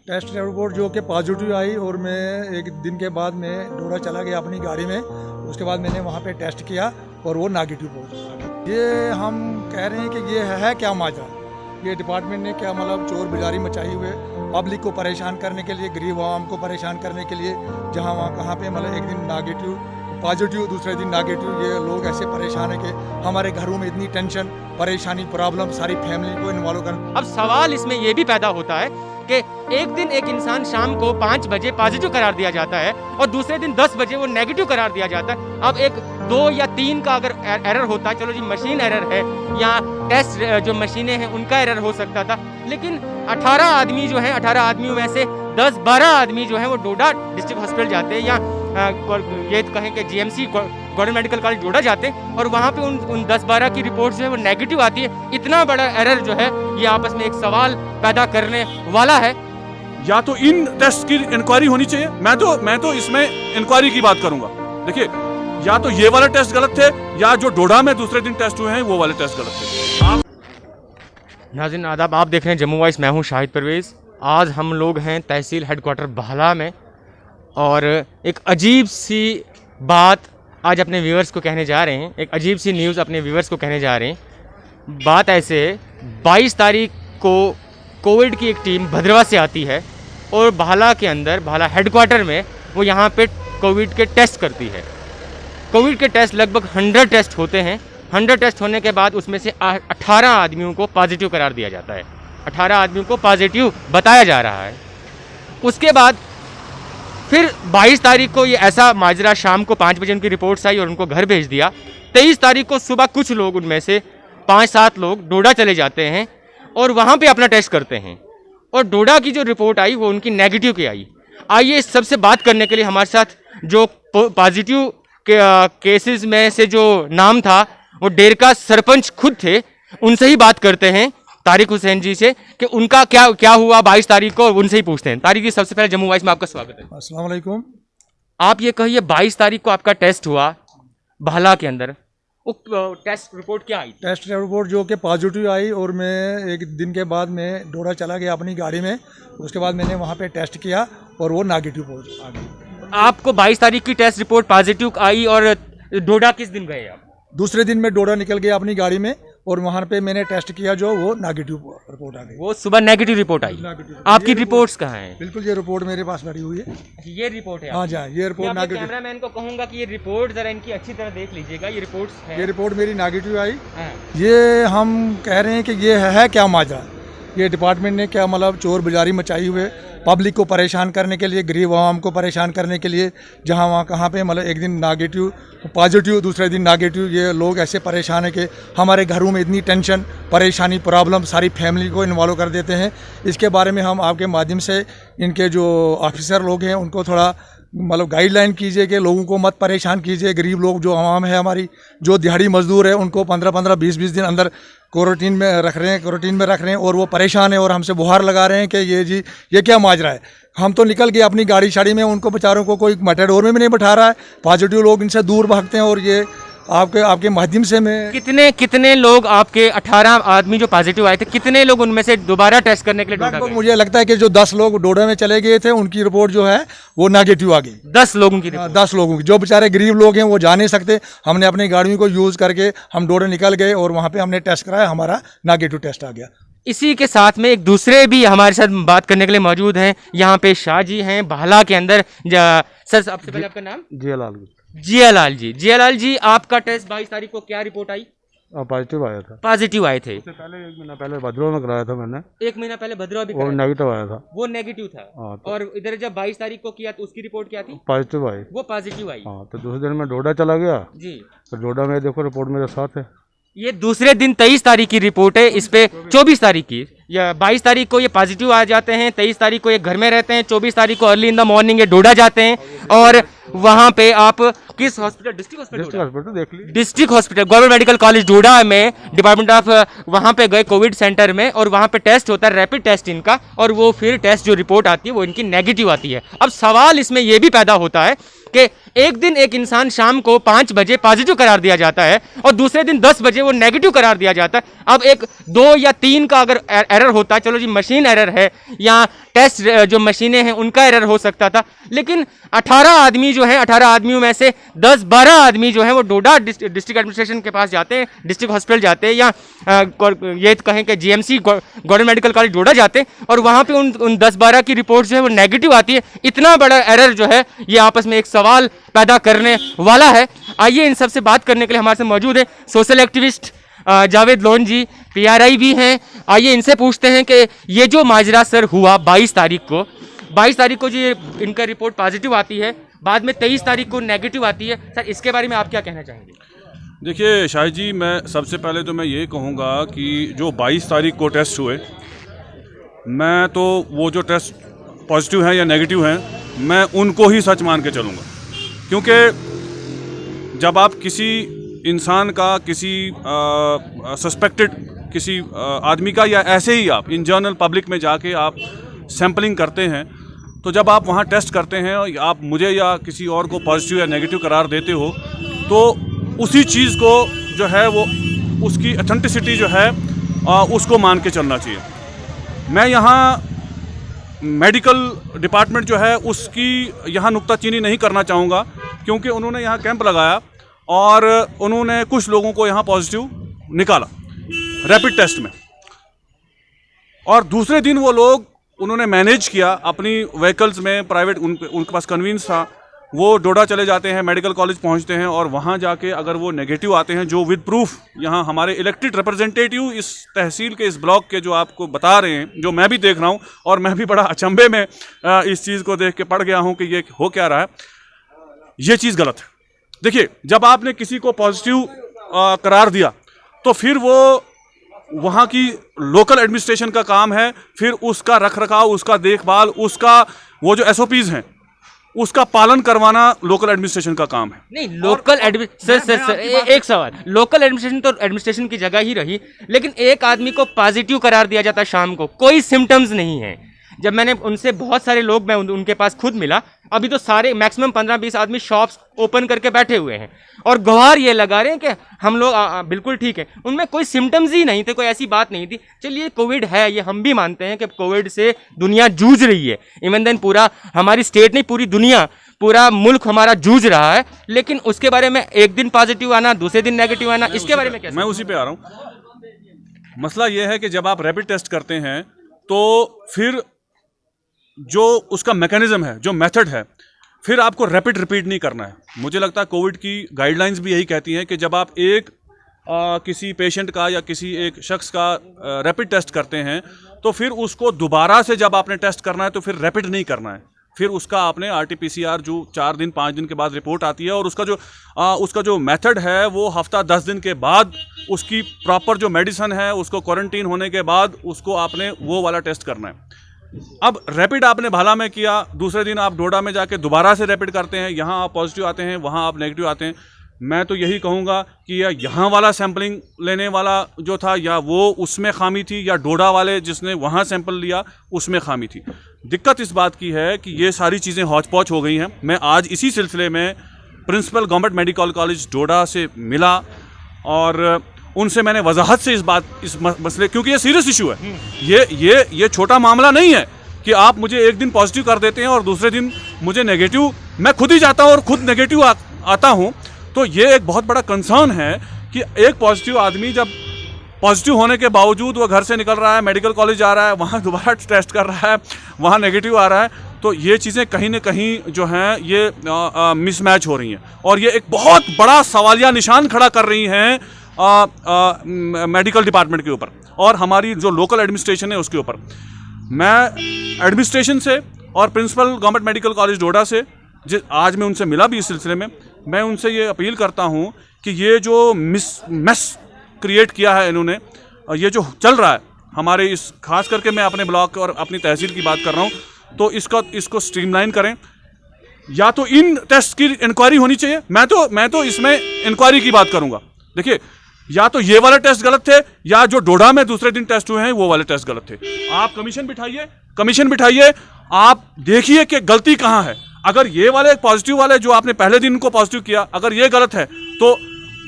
Test report जो कि positive आई और मैं एक दिन के बाद मैं डोडा चला गया अपनी गाड़ी में। उसके बाद मैंने वहाँ पे टेस्ट किया और वो नेगेटिव पॉजिटिव। ये हम कह रहे हैं कि ये है क्या माजरा, ये डिपार्टमेंट ने क्या मतलब चोर बाजारी मचाई हुए पब्लिक को परेशान करने के लिए, गरीब आवाम को परेशान करने के लिए, जहाँ वहाँ कहाँ पे मतलब एक दिन नेगेटिव पॉजिटिव दूसरे दिन नेगेटिव। ये लोग ऐसे परेशान है कि हमारे घरों में इतनी टेंशन परेशानी प्रॉब्लम सारी फैमिली को इन्वॉल्व कर। अब सवाल इसमें यह भी पैदा होता है कि एक दिन एक इंसान शाम को 5 बजे पॉजिटिव करार दिया जाता है और दूसरे दिन 10 बजे वो नेगेटिव करार दिया जाता है। अब एक 2 या 3 का अगर एरर होता है, चलो जी मशीन एरर है या टेस्ट जो मशीनें हैं उनका एरर हो सकता था, लेकिन 18 आदमी जो हैं 18 आदमियों में से 10-12 आदमी जो हैं वो डोडा डिस्ट्रिक्ट हॉस्पिटल जाते हैं या ये कहें कि जीएमसी गवर्नमेंट मेडिकल कॉलेज डोडा जाते हैं और वहाँ पे उन 10-12 की रिपोर्ट जो है वो नेगेटिव आती है। इतना बड़ा एरर जो है ये आपस में एक सवाल पैदा करने वाला है। या तो इन टेस्ट की इंक्वायरी होनी चाहिए, मैं तो इसमें इंक्वायरी की बात करूंगा। देखिए, या तो ये वाले टेस्ट गलत थे या जो डोडा में दूसरे दिन टेस्ट हुए हैं वो वाले टेस्ट गलत थे। नाज़रीन आदाब, आप देख रहे हैं जम्मू वॉइस, मैं हूं शाहिद परवेज़। आज हम लोग हैं तहसील हेडक्वार्टर भाला में और एक अजीब सी बात आज अपने व्यूअर्स को कहने जा रहे हैं, एक अजीब सी न्यूज़ अपने व्यूअर्स को कहने जा रहे हैं। बात ऐसे है, 22 तारीख को कोविड की एक टीम भद्रवा से आती है और भाला के अंदर भाला हेडक्वार्टर में वो यहाँ पे कोविड के टेस्ट करती है। कोविड के टेस्ट लगभग 100 टेस्ट होते हैं। 100 टेस्ट होने के बाद उसमें से 18 आदमियों को पॉजिटिव करार दिया जाता है। 18 आदमियों को पॉजिटिव बताया जा रहा है। उसके बाद फिर 22 तारीख को ये ऐसा माजरा, शाम को 5 बजे उनकी रिपोर्ट्स आई और उनको घर भेज दिया। 23 तारीख को सुबह कुछ लोग, उनमें से 5-7 लोग डोडा चले जाते हैं और वहाँ पे अपना टेस्ट करते हैं और डोडा की जो रिपोर्ट आई वो उनकी नेगेटिव की आई। आइए इस सबसे बात करने के लिए हमारे साथ जो पॉजिटिव केसेस में से जो नाम था वो डेर का सरपंच खुद थे, उनसे ही बात करते हैं, तारिक हुसैन जी से, कि उनका क्या हुआ 22 तारीख को, उनसे ही पूछते हैं। तारिक जी, सबसे पहले जम्मू वॉइस में आपका स्वागत है। अस्सलाम वालेकुम। आप ये कहिए, 22 तारीख को आपका टेस्ट हुआ भाला के अंदर, वो टेस्ट रिपोर्ट क्या आई? टेस्ट रिपोर्ट जो कि पॉजिटिव आई और मैं एक दिन के बाद मैं डोडा चला गया अपनी गाड़ी में। उसके बाद मैंने वहाँ पे टेस्ट किया और वो नेगेटिव पॉजिटिव आ गई। आपको 22 तारीख की टेस्ट रिपोर्ट पॉजिटिव आई और डोडा किस दिन गए आप? दूसरे दिन मैं डोडा निकल गया अपनी गाड़ी में और वहाँ पे मैंने टेस्ट किया जो वो नेगेटिव रिपोर्ट आ गई। वो सुबह नेगेटिव रिपोर्ट आई। आपकी रिपोर्ट्स कहाँ हैं? बिल्कुल, ये रिपोर्ट मेरे पास भरी हुई है। ये रिपोर्ट है? हाँ जी, ये रिपोर्ट नेगेटिव। कैमरामैन को कहूँगा कि ये रिपोर्ट जरा इनकी अच्छी तरह देख लीजिएगा। ये रिपोर्ट्स है, ये रिपोर्ट मेरी नेगेटिव आई। हाँ। ये हम कह रहे हैं कि ये है क्या माजरा, ये डिपार्टमेंट ने क्या मतलब चोर बाजारी मचाई हुए पब्लिक को परेशान करने के लिए, गरीब आवाम को परेशान करने के लिए, जहाँ वहाँ कहाँ पे मतलब एक दिन नेगेटिव पॉजिटिव दूसरे दिन नेगेटिव। ये लोग ऐसे परेशान है कि हमारे घरों में इतनी टेंशन परेशानी प्रॉब्लम सारी फैमिली को इन्वॉल्व कर देते हैं। इसके बारे में हम आपके माध्यम से इनके जो ऑफिसर लोग हैं उनको थोड़ा मतलब गाइडलाइन कीजिए कि लोगों को मत परेशान कीजिए। गरीब लोग जो आवाम है हमारी, जो दिहाड़ी मजदूर है, उनको 15-15 20-20 दिन अंदर क्वारंटीन में रख रहे हैं और वो परेशान है और हमसे गुहार लगा रहे हैं कि ये क्या माजरा है। हम तो निकल गए अपनी गाड़ी शाड़ी में, उनको बेचारों को कोई मेटाडोर में भी नहीं बैठा रहा है। पॉजिटिव लोग इनसे दूर भागते हैं और ये आपके माध्यम से मैं कितने लोग, आपके 18 आदमी जो पॉजिटिव आए थे, कितने लोग उनमें से दोबारा टेस्ट करने के लिए डोडा गए? मुझे लगता है कि जो 10 लोग डोडा में चले गए थे उनकी रिपोर्ट जो है वो नेगेटिव आ गई। 10 लोगों की रिपोर्ट? 10 लोगों की। जो बेचारे गरीब लोग हैं वो जा नहीं सकते, हमने अपनी गाड़ियों को यूज़ करके हम डोडा निकल गए और वहाँ पे हमने टेस्ट कराया, हमारा नेगेटिव टेस्ट आ गया। इसी के साथ में एक दूसरे भी हमारे साथ बात करने के लिए मौजूद हैं। यहाँ पे शाह जी हैं भाला के अंदर। सर, सबसे पहले आपका नाम? जियालाल जी। जियालाल जी, आपका टेस्ट 22 तारीख को क्या रिपोर्ट आई? पॉजिटिव आया था। पॉजिटिव आए थे? उससे पहले 1 महीना पहले भद्रवा में कराया था मैंने। 1 महीना पहले भद्रवा भी वो नेगेटिव आया था। वो नेगेटिव था। तो और इधर जब 22 तारीख को किया तो उसकी रिपोर्ट क्या थी? पॉजिटिव आई। वो पॉजिटिव आई। हाँ, तो दूसरे दिन मैं डोडा चला गया जी। तो डोडा में देखो रिपोर्ट मेरे साथ है। ये दूसरे दिन 23 तारीख की रिपोर्ट है, इस पे 24 तारीख की या 22 तारीख को ये पॉजिटिव आ जाते हैं, 23 तारीख को ये घर में रहते हैं, 24 तारीख को अर्ली इन द मॉर्निंग ये डोडा जाते हैं और वहाँ पे आप किस हॉस्पिटल? डिस्ट्रिक्ट हॉस्पिटल देख ली, district hospital government medical college Doda में डिपार्टमेंट ऑफ वहाँ पे गए कोविड सेंटर में और वहाँ पे टेस्ट होता है, रैपिड टेस्ट इनका, और वो फिर टेस्ट जो रिपोर्ट आती है वो इनकी नेगेटिव आती है। अब सवाल इसमें यह भी पैदा होता है कि एक दिन एक इंसान शाम को 5 बजे पॉजिटिव करार दिया जाता है और दूसरे दिन 10 बजे वो नेगेटिव करार दिया जाता है। अब एक 2 या 3 का अगर एरर होता, चलो जी मशीन एरर है या टेस्ट जो मशीनें हैं उनका एरर हो सकता था, लेकिन 18 आदमी जो है, 18 आदमियों में से 10-12 आदमी जो है वो डोडा डिस्ट्रिक्ट एडमिनिस्ट्रेशन के पास जाते हैं, डिस्ट्रिक्ट हॉस्पिटल जाते हैं या ये कहें कि जीएमसी गवर्नमेंट मेडिकल कॉलेज डोडा जाते हैं और वहाँ पे उन 10-12 की रिपोर्ट जो है वो नेगेटिव आती है। इतना बड़ा एरर जो है ये आपस में एक सवाल पैदा करने वाला है। आइए इन सबसे बात करने के लिए हमारे साथ मौजूद है सोशल एक्टिविस्ट जावेद लोन जी, PRI भी हैं। आइए इनसे पूछते हैं कि ये जो माजरा सर हुआ 22 तारीख को जो ये इनका रिपोर्ट पॉजिटिव आती है, बाद में 23 तारीख को नेगेटिव आती है, सर इसके बारे में आप क्या कहना चाहेंगे? देखिए शाहिद जी, मैं सबसे पहले तो मैं ये कहूँगा कि जो 22 तारीख को टेस्ट हुए, मैं तो वो जो टेस्ट पॉजिटिव हैं या नेगेटिव हैं, मैं उनको ही सच मान के चलूँगा। क्योंकि जब आप किसी इंसान का, किसी सस्पेक्टेड किसी आदमी का, या ऐसे ही आप इन जनरल पब्लिक में जाके आप सैम्पलिंग करते हैं, तो जब आप वहाँ टेस्ट करते हैं और आप मुझे या किसी और को पॉजिटिव या नेगेटिव करार देते हो, तो उसी चीज़ को जो है वो उसकी ऑथेंटिसिटी जो है उसको मान के चलना चाहिए। मैं यहाँ मेडिकल डिपार्टमेंट जो है उसकी यहाँ नुक्ताचीनी नहीं करना चाहूँगा, क्योंकि उन्होंने यहाँ कैंप लगाया और उन्होंने कुछ लोगों को यहाँ पॉजिटिव निकाला रैपिड टेस्ट में, और दूसरे दिन वो लोग उन्होंने मैनेज किया अपनी व्हीकल्स में, प्राइवेट उनके पास कन्वींस था, वो डोडा चले जाते हैं, मेडिकल कॉलेज पहुंचते हैं और वहां जाके अगर वो नेगेटिव आते हैं, जो विद प्रूफ यहाँ हमारे इलेक्टेड रिप्रेजेंटेटिव इस तहसील के, इस ब्लॉक के जो आपको बता रहे हैं, जो मैं भी देख रहा हूँ, और मैं भी बड़ा अचंभे में इस चीज़ को देख के पड़ गया हूँ कि ये हो क्या रहा है। ये चीज़ गलत है। देखिए, जब आपने किसी को पॉजिटिव करार दिया तो फिर वो वहाँ की लोकल एडमिनिस्ट्रेशन का काम है, फिर उसका रखरखाव, उसका देखभाल, उसका वो जो SOPs हैं उसका पालन करवाना लोकल एडमिनिस्ट्रेशन का काम है। नहीं, लोकल सर एक सवाल, लोकल एडमिनिस्ट्रेशन तो एडमिनिस्ट्रेशन की जगह ही रही, लेकिन एक आदमी को पॉजिटिव करार दिया जाता शाम को, कोई सिम्टम्स नहीं है। जब मैंने उनसे बहुत सारे लोग, मैं उनके पास खुद मिला, अभी तो सारे मैक्सिमम 15-20 आदमी शॉप्स ओपन करके बैठे हुए हैं और गुहार ये लगा रहे हैं कि हम लोग बिल्कुल ठीक है। उनमें कोई सिम्टम्स ही नहीं थे, कोई ऐसी बात नहीं थी। चलिए कोविड है, ये हम भी मानते हैं कि कोविड से दुनिया जूझ रही है, इवन देन पूरा हमारी स्टेट नहीं, पूरी दुनिया, पूरा मुल्क हमारा जूझ रहा है, लेकिन उसके बारे में एक दिन पॉजिटिव आना, दूसरे दिन नेगेटिव आना, इसके बारे में क्या? मैं उसी पे आ रहा हूँ। मसला ये है कि जब आप रैपिड टेस्ट करते हैं तो फिर जो उसका मैकेनिज्म है, जो मेथड है, फिर आपको रैपिड रिपीट नहीं करना है। मुझे लगता है कोविड की गाइडलाइंस भी यही कहती हैं कि जब आप किसी पेशेंट का या किसी एक शख्स का रैपिड टेस्ट करते हैं तो फिर उसको दोबारा से जब आपने टेस्ट करना है तो फिर रैपिड नहीं करना है, फिर उसका आपने RT-PCR जो 4 दिन 5 दिन के बाद रिपोर्ट आती है, और उसका जो मेथड है वो हफ्ता 10 दिन के बाद उसकी प्रॉपर जो मेडिसिन है, उसको क्वारंटीन होने के बाद उसको आपने वो वाला टेस्ट करना है। अब रैपिड आपने भाला में किया, दूसरे दिन आप डोडा में जाके दोबारा से रैपिड करते हैं, यहाँ आप पॉजिटिव आते हैं, वहाँ आप नेगेटिव आते हैं। मैं तो यही कहूँगा कि या यहाँ वाला सैम्पलिंग लेने वाला जो था, या वो उसमें खामी थी, या डोडा वाले जिसने वहाँ सैंपल लिया उसमें खामी थी। दिक्कत इस बात की है कि ये सारी चीज़ें हौच पौच हो गई हैं। मैं आज इसी सिलसिले में प्रिंसिपल गवर्नमेंट मेडिकल कॉलेज डोडा से मिला और उनसे मैंने वजाहत से इस मसले, क्योंकि ये सीरियस इशू है, ये छोटा मामला नहीं है कि आप मुझे एक दिन पॉजिटिव कर देते हैं और दूसरे दिन मुझे नेगेटिव, मैं खुद ही जाता हूँ और खुद नेगेटिव आता हूँ। तो ये एक बहुत बड़ा कंसर्न है कि एक पॉजिटिव आदमी जब पॉजिटिव होने के बावजूद वो घर से निकल रहा है, मेडिकल कॉलेज जा रहा है, वहाँ दोबारा टेस्ट कर रहा है, वहाँ नेगेटिव आ रहा है, तो ये चीज़ें कहीं ना कहीं जो हैं ये मिसमैच हो रही हैं और ये एक बहुत बड़ा सवालिया निशान खड़ा कर रही हैं मेडिकल डिपार्टमेंट के ऊपर और हमारी जो लोकल एडमिनिस्ट्रेशन है उसके ऊपर। मैं एडमिनिस्ट्रेशन से और प्रिंसिपल गवर्नमेंट मेडिकल कॉलेज डोडा से आज मैं उनसे मिला भी इस सिलसिले में, मैं उनसे ये अपील करता हूँ कि ये जो मेस क्रिएट किया है इन्होंने, ये जो चल रहा है हमारे इस, खास करके मैं अपने ब्लॉक और अपनी तहसील की बात कर रहा हूँ, तो इसको स्ट्रीमलाइन करें, या तो इन टेस्ट की इंक्वायरी होनी चाहिए। मैं तो इसमें इंक्वायरी की बात करूँगा। देखिए, या तो ये वाले टेस्ट गलत थे, या जो डोडा में दूसरे दिन टेस्ट हुए हैं वो वाले टेस्ट गलत थे। आप कमीशन बिठाइए, आप देखिए कि गलती कहाँ है। अगर ये वाले पॉजिटिव वाले जो आपने पहले दिन उनको पॉजिटिव किया, अगर ये गलत है तो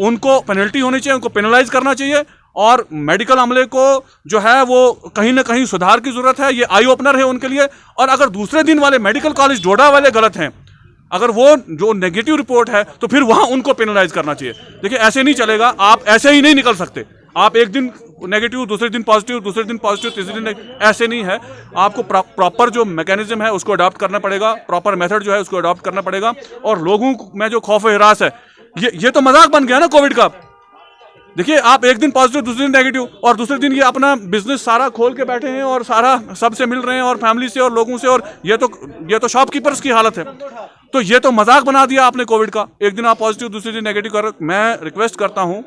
उनको पेनल्टी होनी चाहिए, उनको पेनलाइज करना चाहिए। और मेडिकल अमले को जो है वो कहीं ना कहीं सुधार की जरूरत है, ये आई ओपनर है उनके लिए। और अगर दूसरे दिन वाले मेडिकल कॉलेज डोडा वाले गलत हैं, अगर वो जो नेगेटिव रिपोर्ट है तो फिर वहां उनको पेनलाइज करना चाहिए। देखिए ऐसे नहीं चलेगा, आप ऐसे ही नहीं निकल सकते। आप एक दिन नेगेटिव, दूसरे दिन पॉजिटिव, दूसरे दिन पॉजिटिव, तीसरे दिन ऐसे नहीं है। आपको प्रॉपर जो मैकेनिज्म है उसको अडॉप्ट करना पड़ेगा, प्रॉपर मेथड जो है उसको अडॉप्ट करना पड़ेगा। और लोगों में जो खौफ हिरास है, ये तो मजाक बन गया ना कोविड का। देखिए आप एक दिन पॉजिटिव, दूसरे दिन नेगेटिव, और दूसरे दिन ये अपना बिजनेस सारा खोल के बैठे हैं और सारा सबसे मिल रहे हैं और फैमिली से और लोगों से, और ये तो शॉपकीपर्स की हालत है। तो ये तो मजाक बना दिया आपने कोविड का। एक दिन आप पॉजिटिव, दूसरे दिन नेगेटिव कर। मैं रिक्वेस्ट करता हूं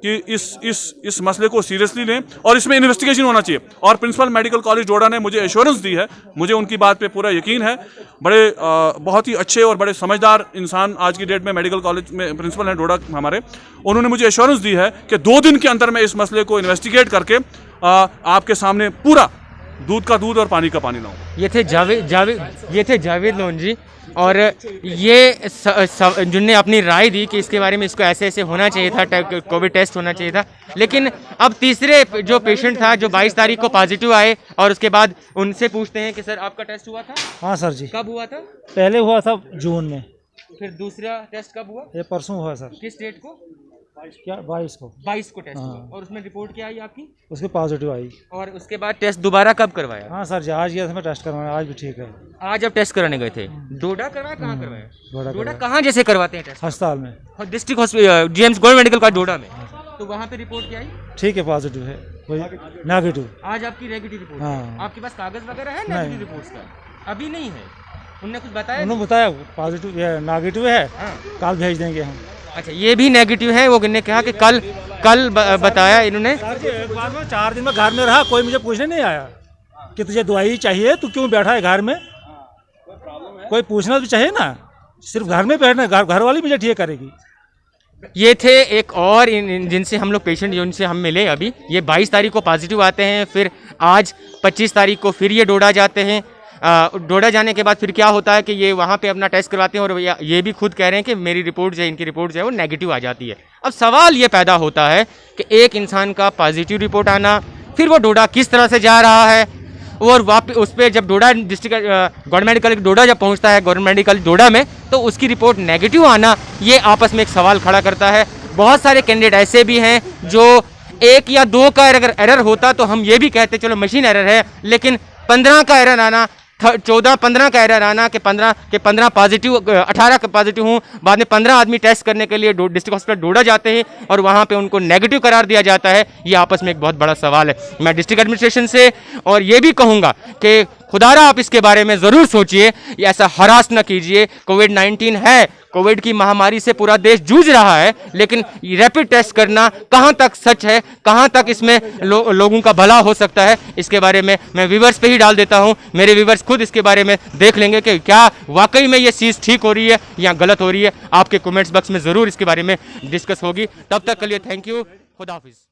कि इस मसले को सीरियसली लें और इसमें इन्वेस्टिगेशन होना चाहिए। और प्रिंसिपल मेडिकल कॉलेज डोडा ने मुझे एश्योरेंस दी है, मुझे उनकी बात पे पूरा यकीन है। बहुत ही अच्छे और बड़े समझदार इंसान आज की डेट में मेडिकल कॉलेज में प्रिंसिपल हैं डोडा हमारे। उन्होंने मुझे एश्योरेंस दी है कि 2 दिन के अंदर मैं इस मसले को इन्वेस्टिगेट करके आपके सामने पूरा दूध का दूध और पानी का पानी लाऊंगा। ये थे जावेद लोन जी, और ये जिनने अपनी राय दी कि इसके बारे में इसको ऐसे ऐसे होना चाहिए था, कोविड टेस्ट होना चाहिए था। लेकिन अब तीसरे जो पेशेंट था जो 22 तारीख को पॉजिटिव आए, और उसके बाद उनसे पूछते हैं कि सर आपका टेस्ट हुआ था? हाँ सर जी। कब हुआ था? पहले हुआ था जून में। फिर दूसरा टेस्ट कब हुआ? ये परसों हुआ सर। किस डेट को? क्या 22 को? 22 को टेस्ट हाँ। हुआ। और उसमें रिपोर्ट क्या आई आपकी? उसके पॉजिटिव आई। और उसके बाद टेस्ट दोबारा कब करवाया? हाँ सर जी, आज गया था मैं टेस्ट करवाने, आज भी ठीक है। आज अब टेस्ट कराने गए थे। डोडा करवाया? कहाँ करवाया? डोडा डोडा कहाँ जैसे करवाते हैं टेस्ट? अस्पताल में, डिस्ट्रिक्ट हॉस्पिटल जीएम्स गवर्नमेंट मेडिकल कॉलेज डोडा में। तो वहाँ पे रिपोर्ट क्या आई? ठीक है, पॉजिटिव है, कोई नेगेटिव। आज आपकी नेगेटिव रिपोर्ट हाँ। है। आपके पास कागज वगैरह है नेगेटिव रिपोर्ट्स का? अभी नहीं है। उन्होंने कुछ बताया? उन्होंने बताया पॉजिटिव या नेगेटिव है, हाँ। कल भेज देंगे हम। अच्छा, ये भी नेगेटिव है। वो ने कहा कि कल बताया इन्होंने। एक बार में 4 दिन में घर में रहा, कोई मुझे पूछने नहीं आया कि तुझे दवाई चाहिए, तू क्यों बैठा है घर में। कोई पूछना भी चाहिए ना, सिर्फ घर में बैठना, घर वाली मुझे ठीक करेगी। ये थे एक और जिनसे हम लोग पेशेंट जिनसे हम मिले अभी। ये 22 तारीख को पॉजिटिव आते हैं, फिर आज 25 तारीख को फिर ये डोडा जाते हैं। डोडा जाने के बाद फिर क्या होता है कि ये वहाँ पे अपना टेस्ट करवाते हैं, और ये भी खुद कह रहे हैं कि मेरी रिपोर्ट जो है, इनकी रिपोर्ट जो है वो नेगेटिव आ जाती है। अब सवाल ये पैदा होता है कि एक इंसान का पॉजिटिव रिपोर्ट आना, फिर वो डोडा किस तरह से जा रहा है, और वापस उस पर जब डोडा डिस्ट्रिक्ट गवर्नमेंट मेडिकल डोडा जब पहुँचता है गवर्नमेंट मेडिकल डोडा में, तो उसकी रिपोर्ट नेगेटिव आना, ये आपस में एक सवाल खड़ा करता है। बहुत सारे कैंडिडेट ऐसे भी हैं जो 1 या 2 का अगर एरर होता तो हम ये भी कहते चलो मशीन एरर है, लेकिन 15 का एरर आना, 14-15 का एरर आना कि 15 पॉजिटिव, 18 का पॉजिटिव हूँ, बाद में 15 आदमी टेस्ट करने के लिए डिस्ट्रिक्ट हॉस्पिटल डोडा जाते हैं और वहाँ पे उनको नेगेटिव करार दिया जाता है। ये आपस में एक बहुत बड़ा सवाल है। मैं डिस्ट्रिक्ट एडमिनिस्ट्रेशन से और ये भी कहूँगा कि खुदारा आप इसके बारे में ज़रूर सोचिए, ऐसा हरास न कीजिए। कोविड-19 है, कोविड की महामारी से पूरा देश जूझ रहा है, लेकिन रैपिड टेस्ट करना कहाँ तक सच है, कहाँ तक इसमें लोगों का भला हो सकता है, इसके बारे में मैं व्यूवर्स पे ही डाल देता हूँ। मेरे व्यूवर्स खुद इसके बारे में देख लेंगे कि क्या वाकई में ये चीज़ ठीक हो रही है या गलत हो रही है। आपके कमेंट्स बॉक्स में ज़रूर इसके बारे में डिस्कस होगी। तब तक के लिए थैंक यू, खुदा हाफिज़।